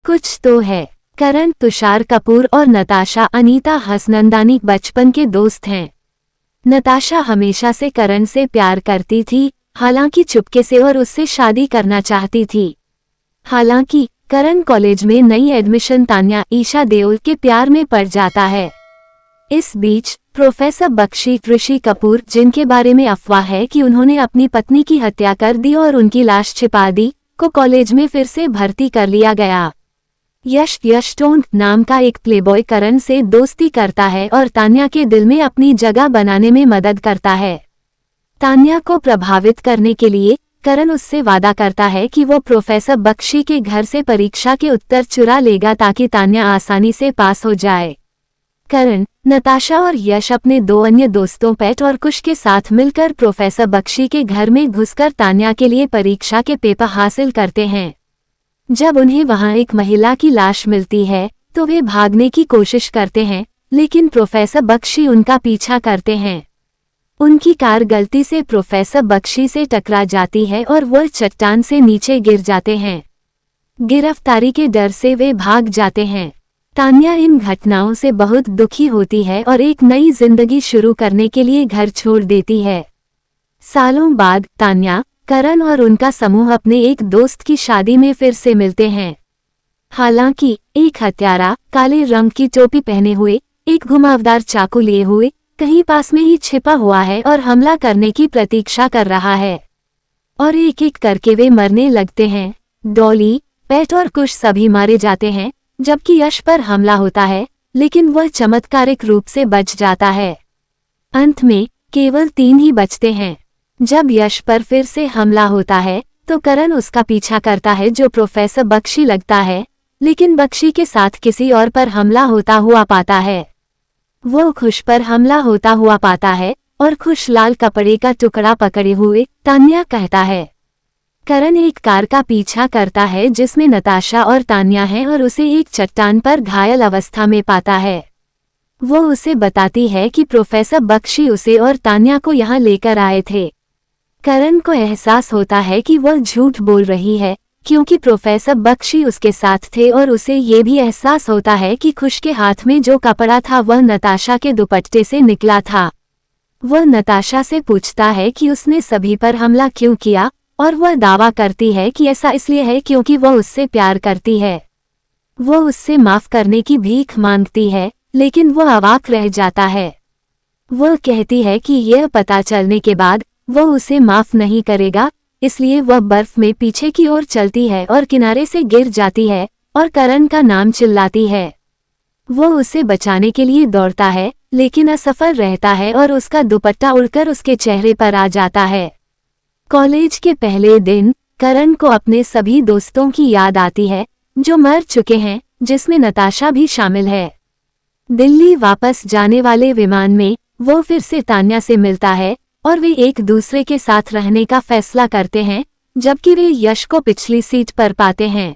कुछ तो है। करण तुषार कपूर और नताशा अनीता हसनंदानी बचपन के दोस्त हैं। नताशा हमेशा से करण से प्यार करती थी, हालांकि चुपके से, और उससे शादी करना चाहती थी। हालांकि करण कॉलेज में नई एडमिशन तान्या ईशा देओल के प्यार में पड़ जाता है। इस बीच प्रोफेसर बख्शी ऋषि कपूर, जिनके बारे में अफवाह है कि उन्होंने अपनी पत्नी की हत्या कर दी और उनकी लाश छिपा दी, को कॉलेज में फिर से भर्ती कर लिया गया। यश टोन नाम का एक प्लेबॉय करण से दोस्ती करता है और तान्या के दिल में अपनी जगह बनाने में मदद करता है। तान्या को प्रभावित करने के लिए करण उससे वादा करता है कि वो प्रोफेसर बख्शी के घर से परीक्षा के उत्तर चुरा लेगा ताकि तान्या आसानी से पास हो जाए। करण, नताशा और यश अपने दो अन्य दोस्तों पैट और कुश के साथ मिलकर प्रोफेसर बख्शी के घर में घुसकर तान्या के लिए परीक्षा के पेपर हासिल करते हैं। जब उन्हें वहां एक महिला की लाश मिलती है तो वे भागने की कोशिश करते हैं, लेकिन प्रोफेसर बख्शी उनका पीछा करते हैं। उनकी कार गलती से प्रोफेसर बख्शी से टकरा जाती है और वो चट्टान से नीचे गिर जाते हैं। गिरफ्तारी के डर से वे भाग जाते हैं। तान्या इन घटनाओं से बहुत दुखी होती है और एक नई जिंदगी शुरू करने के लिए घर छोड़ देती है। सालों बाद तान्या, करण और उनका समूह अपने एक दोस्त की शादी में फिर से मिलते हैं। हालांकि एक हत्यारा काले रंग की टोपी पहने हुए, एक घुमावदार चाकू लिए हुए, कहीं पास में ही छिपा हुआ है और हमला करने की प्रतीक्षा कर रहा है। और एक एक करके वे मरने लगते हैं। डॉली, पैट और कुश सभी मारे जाते हैं, जबकि यश पर हमला होता है, लेकिन वह चमत्कारिक रूप से बच जाता है। अंत में केवल 3 ही बचते हैं। जब यश पर फिर से हमला होता है तो करण उसका पीछा करता है जो प्रोफेसर बख्शी लगता है, लेकिन बख्शी के साथ किसी और पर हमला होता हुआ पाता है। वो खुश पर हमला होता हुआ पाता है और खुश लाल कपड़े का टुकड़ा पकड़े हुए तान्या कहता है। करण एक कार का पीछा करता है जिसमें नताशा और तान्या हैं और उसे एक चट्टान पर घायल अवस्था में पाता है। वो उसे बताती है कि प्रोफेसर बख्शी उसे और तान्या को यहाँ लेकर आए थे। करण को एहसास होता है कि वह झूठ बोल रही है, क्योंकि प्रोफेसर बख्शी उसके साथ थे, और उसे ये भी एहसास होता है कि खुश के हाथ में जो कपड़ा था वह नताशा के दुपट्टे से निकला था। वह नताशा से पूछता है कि उसने सभी पर हमला क्यों किया, और वह दावा करती है कि ऐसा इसलिए है क्योंकि वह उससे प्यार करती है। वह उससे माफ करने की भीख मांगती है, लेकिन वह अवाक रह जाता है। वह कहती है कि यह पता चलने के बाद वह उसे माफ नहीं करेगा, इसलिए वह बर्फ में पीछे की ओर चलती है और किनारे से गिर जाती है और करण का नाम चिल्लाती है। वह उसे बचाने के लिए दौड़ता है, लेकिन असफल रहता है और उसका दुपट्टा उड़कर उसके चेहरे पर आ जाता है। कॉलेज के पहले दिन करण को अपने सभी दोस्तों की याद आती है जो मर चुके हैं, जिसमें नताशा भी शामिल है। दिल्ली वापस जाने वाले विमान में वो फिर से तान्या से मिलता है और वे एक दूसरे के साथ रहने का फैसला करते हैं, जबकि वे यश को पिछली सीट पर पाते हैं।